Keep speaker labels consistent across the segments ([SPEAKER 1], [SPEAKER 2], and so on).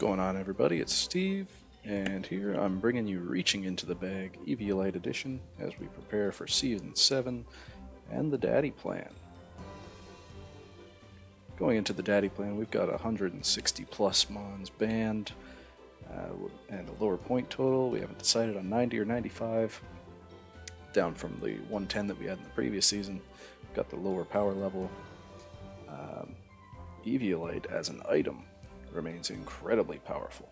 [SPEAKER 1] going on, everybody? It's Steve, and here I'm bringing you Reaching Into the Bag Eviolite Edition as we prepare for Season 7 and the Daddy Plan. Going into the Daddy Plan, we've got 160 plus mons banned and a lower point total. We haven't decided on 90 or 95, down from the 110 that we had in the previous season. We've got the lower power level. Eviolite as an item remains incredibly powerful,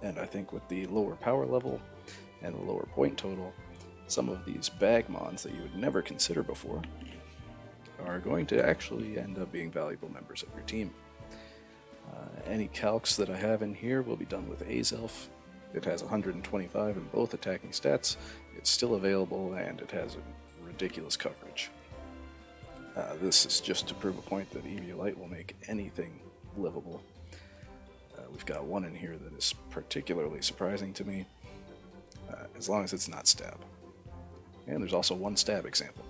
[SPEAKER 1] and I think with the lower power level and the lower point total, some of these bag mons that you would never consider before are going to actually end up being valuable members of your team. Any calcs that I have in here will be done with Azelf. It has 125 in both attacking stats. It's still available, and it has a ridiculous coverage. This is just to prove a point that Eviolite will make anything livable. We've got one in here that is particularly surprising to me, as long as it's not stab. And there's also one stab example.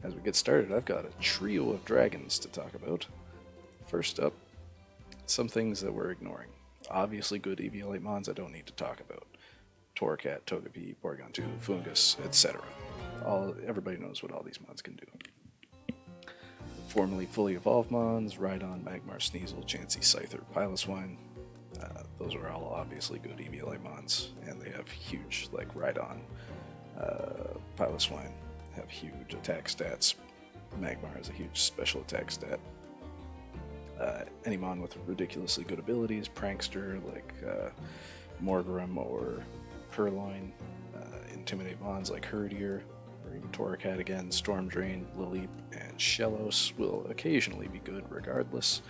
[SPEAKER 1] As we get started, I've got a trio of dragons to talk about. First up, some things that we're ignoring. Obviously good Eviolite mons I don't need to talk about. Torcat, Togepi, Porygon 2, Fungus, etc. Everybody knows what all these mons can do. Formerly fully evolved mons, Rhydon, Magmar, Sneasel, Chansey, Scyther, Piloswine. Those are all obviously good Eviolite mons, and they have huge, like Rhydon, Piloswine have huge attack stats. Magmar has a huge special attack stat. Any mon with ridiculously good abilities, Prankster, like Morgrem or Purloin, Intimidate mons like Herdier, or even Torracat again, Storm Drain, Lileep, and Shellos will occasionally be good regardless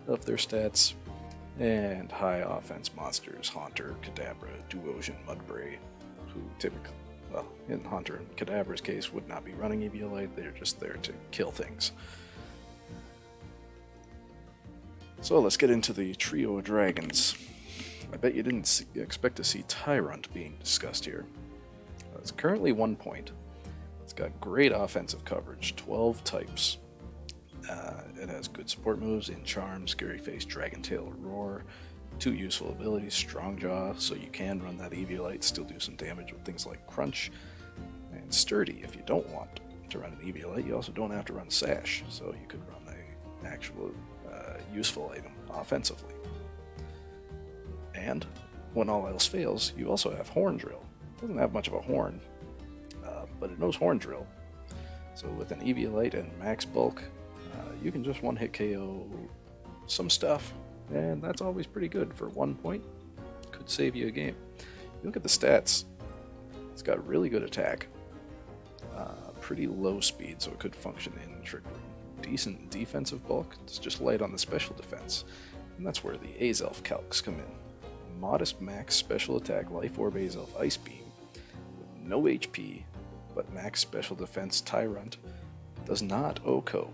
[SPEAKER 1] of their stats. And high offense monsters, Haunter, Kadabra, Duosian, Mudbray, who typically, well, in Haunter and Kadabra's case, would not be running Eviolite, they're just there to kill things. So let's get into the trio of dragons. I bet you didn't expect to see Tyrant being discussed here. It's currently 1 point. It's got great offensive coverage, 12 types. It has good support moves in Charm, Scary Face, Dragon Tail, Roar. 2 useful abilities, Strong Jaw, so you can run that Eviolite, still do some damage with things like Crunch. And Sturdy, if you don't want to run an Eviolite, you also don't have to run Sash, so you could run an actual useful item offensively. And when all else fails, you also have Horn Drill. It doesn't have much of a horn, but it knows Horn Drill. So with an Eviolite and max bulk, you can just one-hit KO some stuff, and that's always pretty good for 1 point. Could save you a game. You look at the stats, it's got really good attack, pretty low speed, so it could function in Trick Room. Decent defensive bulk, it's just light on the special defense, and that's where the Azelf calcs come in. Modest max special attack Life Orb Azelf Ice Beam, with no HP, but max special defense Tyrant does not OHKO.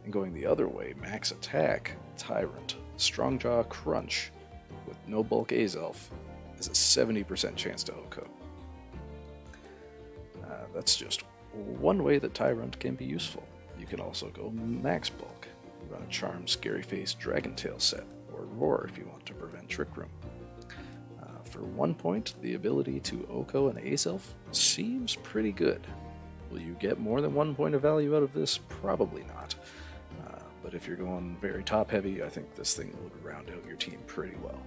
[SPEAKER 1] And going the other way, max attack Tyrant Strong Jaw Crunch with no bulk Azelf is a 70% chance to OHKO. That's just one way that Tyrant can be useful. You can also go max bulk, run a Charm, Scary Face, Dragon Tail set, or Roar if you want to prevent Trick Room. For 1 point, the ability to OHKO an Azelf seems pretty good. Will you get more than 1 point of value out of this? Probably not. But if you're going very top heavy, I think this thing would round out your team pretty well.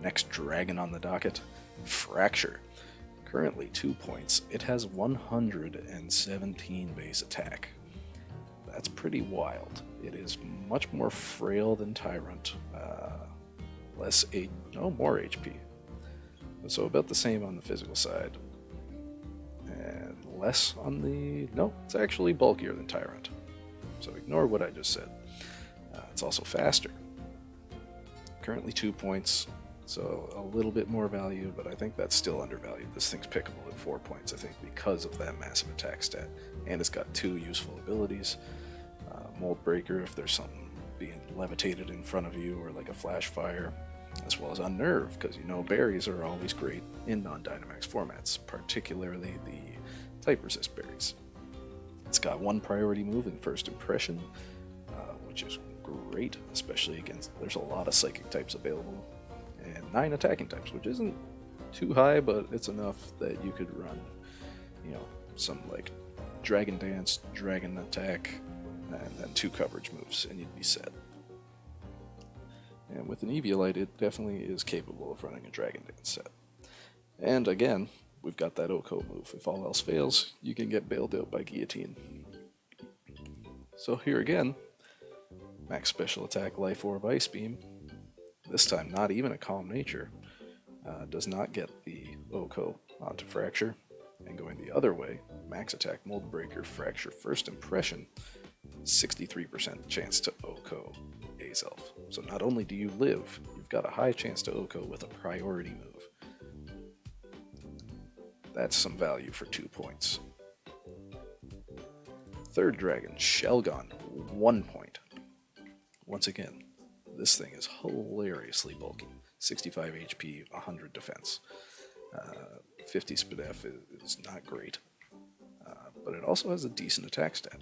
[SPEAKER 1] Next dragon on the docket, Fracture. Currently 2 points. It has 117 base attack. That's pretty wild. It is much more frail than Tyrant. More HP. So about the same on the physical side. And less on the... No, it's actually bulkier than Tyrant. So ignore what I just said. It's also faster. Currently 2 points, so a little bit more value, but I think that's still undervalued. This thing's pickable at 4 points, I think, because of that massive attack stat. And it's got 2 useful abilities. Mold Breaker if there's something being levitated in front of you, or like a Flash Fire, as well as Unnerve, because you know berries are always great in non-Dynamax formats, particularly the Type Resist berries. It's got 1 priority move in First Impression, which is great, especially against, there's a lot of psychic types available, and 9 attacking types, which isn't too high, but it's enough that you could run, you know, some like Dragon Dance, Dragon Attack, and then 2 coverage moves, and you'd be set. And with an Eviolite, it definitely is capable of running a Dragon Dance set. And again, we've got that Oko move. If all else fails, you can get bailed out by Guillotine. So here again, max special attack, Life Orb, Ice Beam. This time not even a Calm Nature. Does not get the Oko onto Fracture. And going the other way, max attack, Mold Breaker, Fracture, First Impression. 63% chance to Oko Azelf. So not only do you live, you've got a high chance to Oko with a priority move. That's some value for 2 points. Third dragon, Shelgon, 1 point. Once again, this thing is hilariously bulky. 65 HP, 100 defense. 50 SPDF is not great, but it also has a decent attack stat.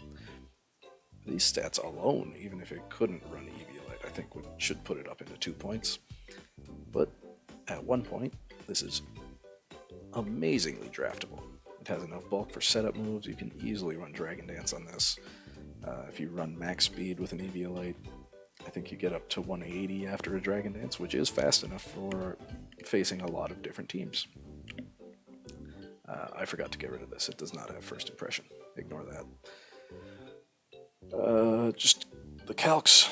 [SPEAKER 1] These stats alone, even if it couldn't run Eviolite, I think should put it up into 2 points. But at 1 point, this is amazingly draftable. It has enough bulk for setup moves. You can easily run Dragon Dance on this. If you run max speed with an Eviolite, I think you get up to 180 after a Dragon Dance, which is fast enough for facing a lot of different teams. I forgot to get rid of this. It does not have First Impression. Ignore that. Just the calcs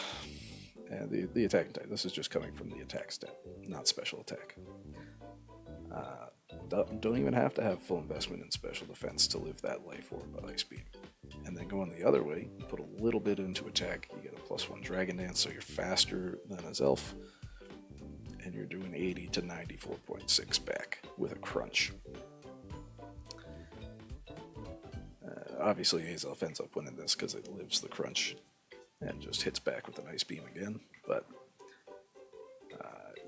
[SPEAKER 1] and the attack type. This is just coming from the attack stat, not special attack. Don't even have to have full investment in special defense to live that Life Orb Ice Beam. And then going the other way, you put a little bit into attack, you get a +1 Dragon Dance, so you're faster than a Zelf, and you're doing 80 to 94.6 back with a crunch. Obviously, Azelf ends up winning this because it lives the crunch and just hits back with an Ice Beam again, but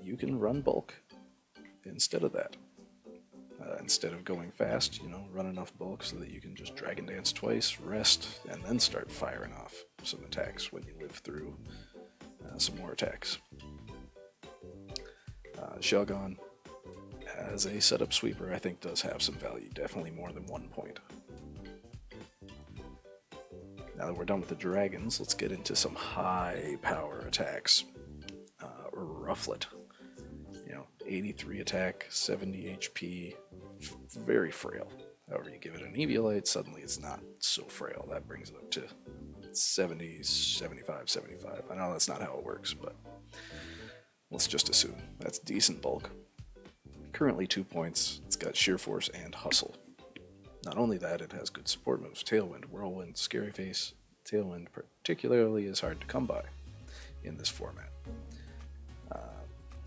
[SPEAKER 1] you can run bulk instead of that. Instead of going fast, run enough bulk so that you can just Dragon Dance twice, rest, and then start firing off some attacks when you live through some more attacks. Shelgon, as a setup sweeper, I think does have some value, definitely more than 1 point. Now that we're done with the dragons, let's get into some high power attacks. Rufflet. 83 attack, 70 HP, very frail. However, you give it an Eviolite, suddenly it's not so frail. That brings it up to 70, 75, 75. I know that's not how it works, but let's just assume that's decent bulk. Currently 2 points. It's got Sheer Force and Hustle. Not only that, it has good support moves. Tailwind, Whirlwind, Scary Face. Tailwind particularly is hard to come by in this format.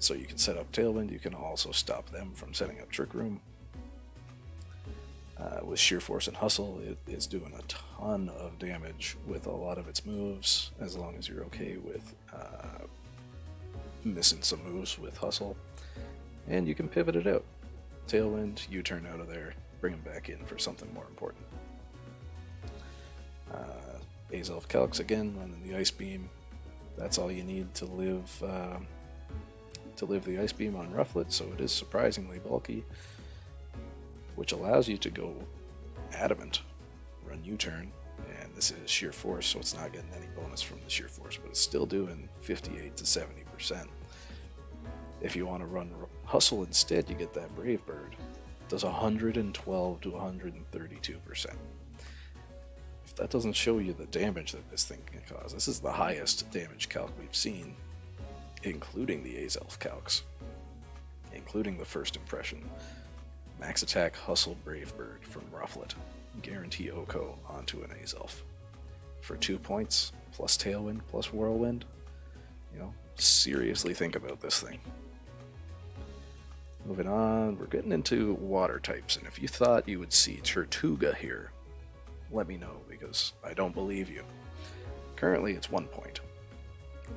[SPEAKER 1] So you can set up Tailwind, you can also stop them from setting up Trick Room. With Sheer Force and Hustle, it is doing a ton of damage with a lot of its moves, as long as you're okay with missing some moves with Hustle. And you can pivot it out. Tailwind, U-turn out of there, bring them back in for something more important. Azelf Calx again, running the Ice Beam. That's all you need to live the Ice Beam on Rufflet, so it is surprisingly bulky, which allows you to go Adamant, run U-turn, and this is Sheer Force, so it's not getting any bonus from the Sheer Force, but it's still doing 58 to 70%. If you want to run Hustle instead, you get that Brave Bird. It does 112 to 132%. If that doesn't show you the damage that this thing can cause, this is the highest damage calc we've seen, including the Azelf calcs, including the First Impression. Max attack, Hustle, Brave Bird from Rufflet. Guarantee Oko onto an Azelf. For 2 points, plus Tailwind, plus Whirlwind, seriously think about this thing. Moving on, we're getting into water types, and if you thought you would see Tortuga here, let me know, because I don't believe you. Currently, it's 1 point.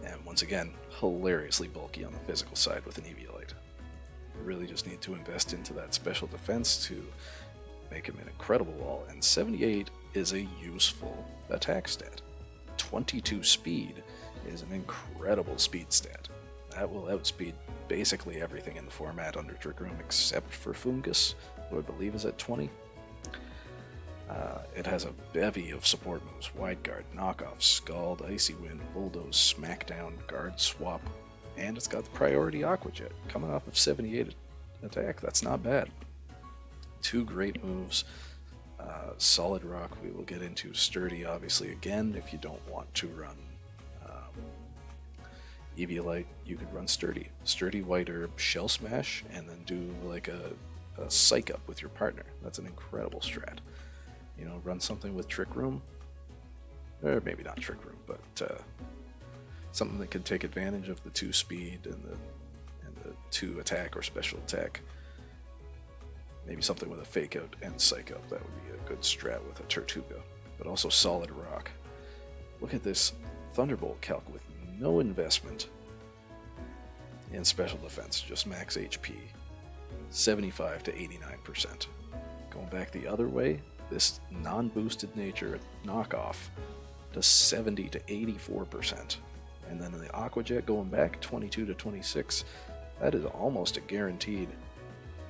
[SPEAKER 1] And once again, hilariously bulky on the physical side with an Eviolite. You really just need to invest into that special defense to make him an incredible wall, and 78 is a useful attack stat. 22 speed is an incredible speed stat. That will outspeed basically everything in the format under Trick Room except for Fungus, who I believe is at 20. It has a bevy of support moves: Wide Guard, Knockoff, Scald, Icy Wind, Bulldoze, Smackdown, Guard Swap, and it's got the priority Aqua Jet, coming off of 78 attack. That's not bad. Two great moves. Solid Rock we will get into. Sturdy, obviously, again, if you don't want to run Eviolite, you could run Sturdy. Sturdy, White Herb, Shell Smash, and then do like a Psych Up with your partner. That's an incredible strat. You know, run something with Trick Room, or maybe not Trick Room, but something that can take advantage of the 2 speed and the 2 attack or special attack. Maybe something with a Fake Out and Psych Up. That would be a good strat with a Tortuga. But also Solid Rock. Look at this Thunderbolt calc with no investment in special defense, just max HP, 75 to 89%. Going back the other way, this non-boosted nature knockoff does 70 to 84%. And then the Aqua Jet going back 22 to 26, that is almost a guaranteed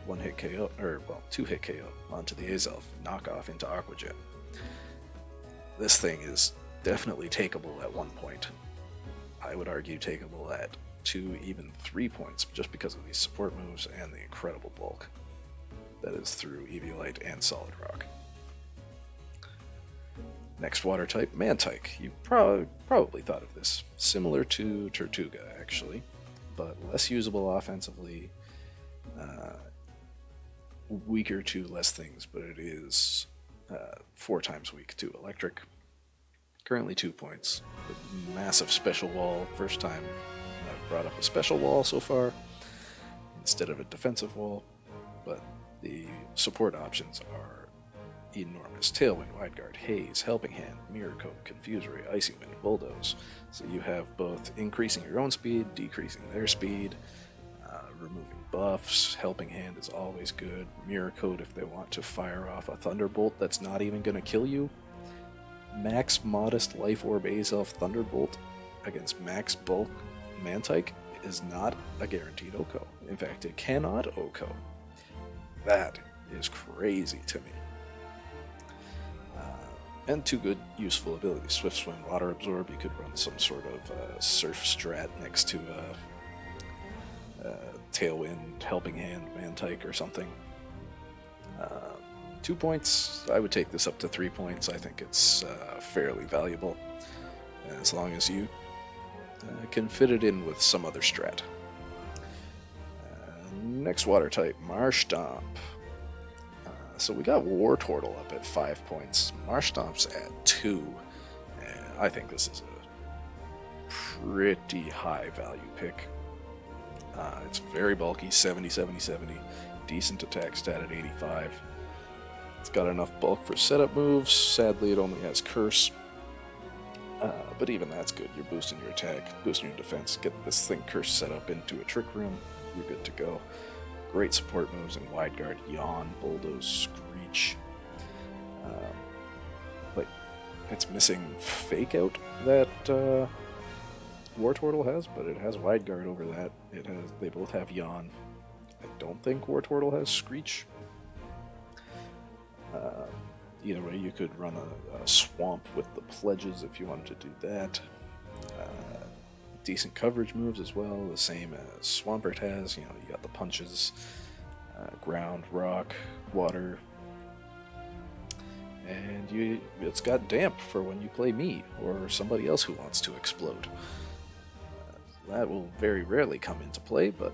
[SPEAKER 1] 1-hit KO, or well, 2-hit KO onto the Azelf, knockoff into Aqua Jet. This thing is definitely takeable at 1 point. I would argue takeable at 2, even 3 points, just because of these support moves and the incredible bulk that is through Eviolite and Solid Rock. Next water type, Mantike. You probably thought of this. Similar to Tortuga, actually, but less usable offensively, weaker to less things, but it is 4 times weak to electric. Currently 2 points. Massive special wall. First time I've brought up a special wall so far instead of a defensive wall, but the support options are enormous. Tailwind, Wide Guard, Haze, Helping Hand, Mirror Coat, Confuse Ray, Icy Wind, Bulldoze. So you have both increasing your own speed, decreasing their speed, removing buffs. Helping Hand is always good. Mirror Coat if they want to fire off a Thunderbolt that's not even going to kill you. Max Modest Life Orb Azelf Thunderbolt against Max Bulk Mantike is not a guaranteed OHKO. In fact, it cannot OHKO. That is crazy to me. And 2 good useful abilities. Swift Swim, Water Absorb. You could run some sort of surf strat next to Tailwind, Helping Hand, Mantike or something. 2 points, I would take this up to 3 points. I think it's fairly valuable, as long as you can fit it in with some other strat. Next water type, Marshtomp. So we got Wartortle up at 5 points. Marshtomp's at 2. And I think this is a pretty high value pick. It's very bulky, 70, 70, 70. Decent attack stat at 85. It's got enough bulk for setup moves. Sadly, it only has Curse. But even that's good. You're boosting your attack, boosting your defense. Get this thing Curse set up into a Trick Room. You're good to go. Great support moves in Wide Guard, Yawn, Bulldoze, Screech. But it's missing Fake Out that Wartortle has, but it has Wide Guard over that. They both have Yawn. I don't think Wartortle has Screech. Either way, you could run a Swamp with the Pledges if you wanted to do that. Decent coverage moves as well, the same as Swampert has. You know, you got the punches, ground, rock, water, and it's got damp for when you play me or somebody else who wants to explode. That will very rarely come into play, but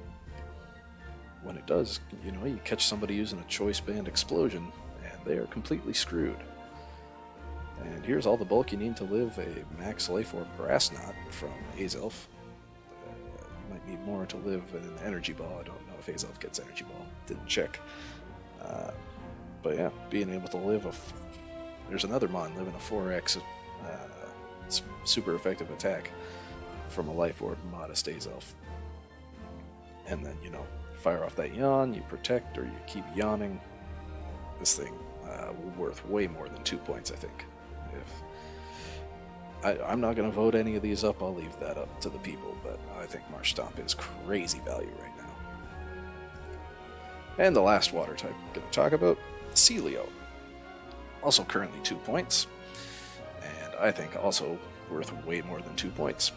[SPEAKER 1] when it does, you know, you catch somebody using a Choice Band Explosion, and they are completely screwed. And here's all the bulk you need to live a Max Life Orb Brass Knot from Azelf. You might need more to live an Energy Ball. I don't know if Azelf gets Energy Ball. Didn't check. But yeah, being able to live there's another Mon living a 4x super effective attack from a Life Orb Modest Azelf. And then, you know, fire off that Yawn, you protect, or you keep yawning. This thing worth way more than 2 points, I think. I'm not going to vote any of these up. I'll leave that up to the people, but I think Marsh Stomp is crazy value right now. And the last water type I'm going to talk about, Celio. Also currently 2 points, and I think also worth way more than 2 points.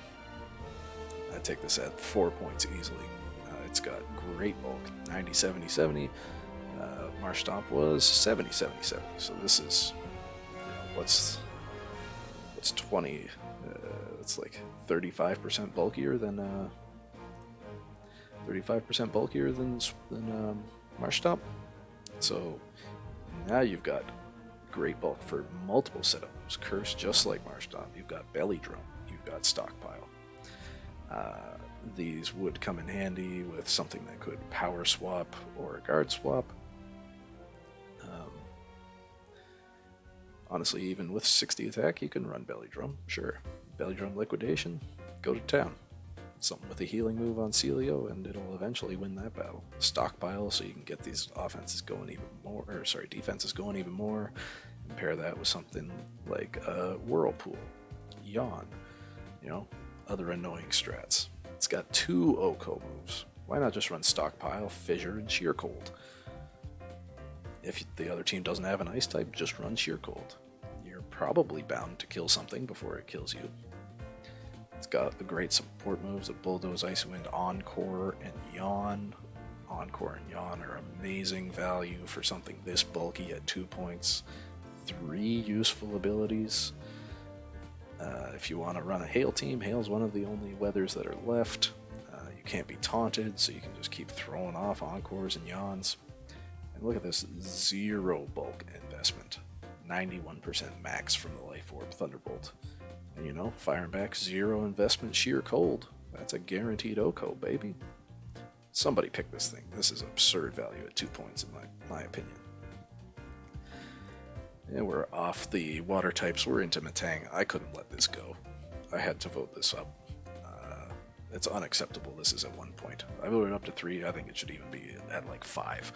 [SPEAKER 1] I'd take this at 4 points easily. It's got great bulk, 90, 70, 70. Marsh Stomp was 70, 70, 70. So this is, what's 20? It's like 35% bulkier than 35% bulkier than Marsh Stomp. So now you've got great bulk for multiple setups. Curse just like Marsh Stomp. You've got Belly Drum. You've got Stockpile. These would come in handy with something that could power swap or guard swap. Honestly, even with 60 attack, you can run Belly Drum. Sure. Belly Drum Liquidation, go to town. Something with a healing move on Celio, and it'll eventually win that battle. Stockpile, so you can get these offenses going even more, or sorry, defenses going even more. And pair that with something like Whirlpool, Yawn, other annoying strats. It's got 2 Oko moves. Why not just run Stockpile, Fissure, and Sheer Cold? If the other team doesn't have an ice type, just run Sheer Cold. You're probably bound to kill something before it kills you. It's got the great support moves of Bulldoze, Icy Wind, Encore, and Yawn. Encore and Yawn are amazing value for something this bulky at 2 points. 3 useful abilities. If you want to run a Hail team, Hail's one of the only weathers that are left. You can't be taunted, so you can just keep throwing off Encores and Yawns. And look at this, 0 bulk investment. 91% max from the Life Orb Thunderbolt. And firing back 0 investment Sheer Cold. That's a guaranteed Oko, baby. Somebody pick this thing. This is absurd value at 2 points in my opinion. And we're off the water types. We're into Metang. I couldn't let this go. I had to vote this up. It's unacceptable. This is at 1 point. I voted up to 3. I think it should even be at like 5.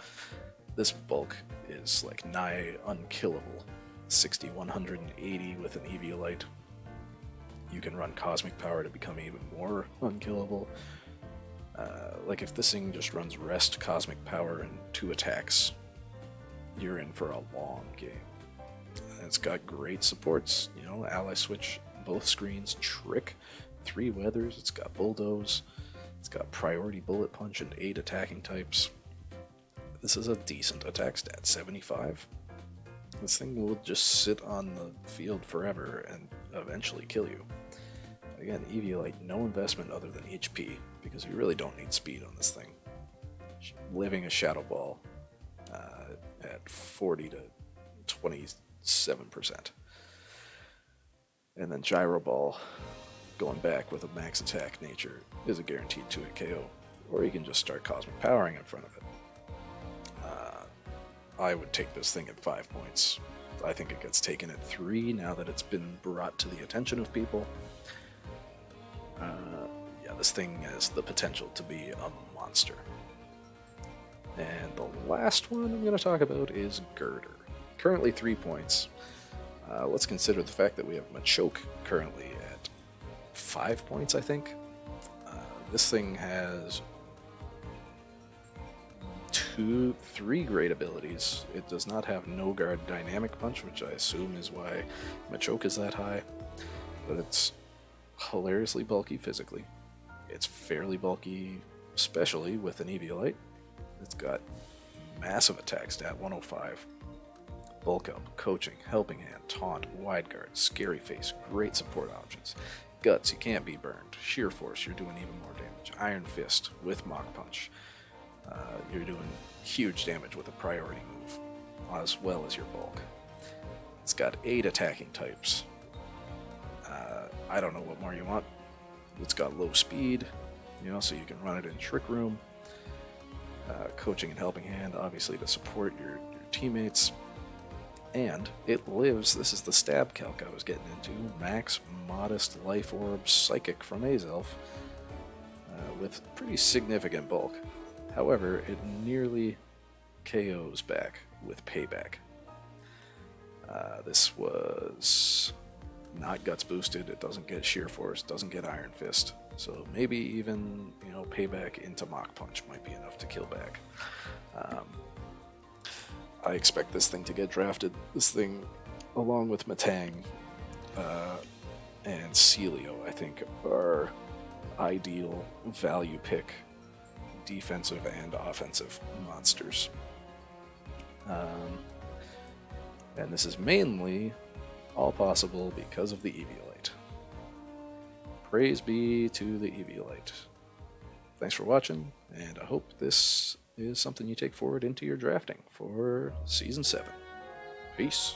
[SPEAKER 1] This bulk is like nigh unkillable. 60, 180 with an Eviolite. You can run Cosmic Power to become even more unkillable. Like if this thing just runs Rest, Cosmic Power, and 2 attacks, you're in for a long game. And it's got great supports, ally switch, both screens, Trick, 3 weathers, it's got Bulldoze, it's got Priority Bullet Punch and 8 attacking types. This is a decent attack stat, 75. This thing will just sit on the field forever and eventually kill you. Again, Eviolite, no investment other than HP, because you really don't need speed on this thing. Living a Shadow Ball at 40 to 27%. And then Gyro Ball, going back with a max attack nature, is a guaranteed 2-hit KO. Or you can just start Cosmic Powering in front of it. I would take this thing at 5 points. I think it gets taken at 3 now that it's been brought to the attention of people. Yeah, this thing has the potential to be a monster. And the last one I'm going to talk about is Girder. Currently 3 points. Let's consider the fact that we have Machoke currently at 5 points, I think. This thing has 3 great abilities. It does not have No Guard Dynamic Punch, which I assume is why Machoke is that high. But it's hilariously bulky physically. It's fairly bulky, especially with an Eviolite. It's got massive attack stat, 105. Bulk Up, Coaching, Helping Hand, Taunt, Wide Guard, Scary Face, great support options. Guts, you can't be burned. Sheer Force, you're doing even more damage. Iron Fist with Mach Punch. You're doing huge damage with a priority move, as well as your bulk. It's got 8 attacking types. I don't know what more you want. It's got low speed, so you can run it in Trick Room. Coaching and Helping Hand, obviously to support your teammates. And it lives, this is the stab calc I was getting into, Max Modest Life Orb Psychic from Azelf, with pretty significant bulk. However, it nearly KOs back with Payback. This was not Guts boosted, it doesn't get Sheer Force, doesn't get Iron Fist. So maybe even, Payback into Mach Punch might be enough to kill back. I expect this thing to get drafted. This thing, along with Metang and Celio, I think are ideal value pick defensive and offensive monsters. And this is mainly all possible because of the Eviolite. Praise be to the Eviolite. Thanks for watching, and I hope this is something you take forward into your drafting for Season 7. Peace.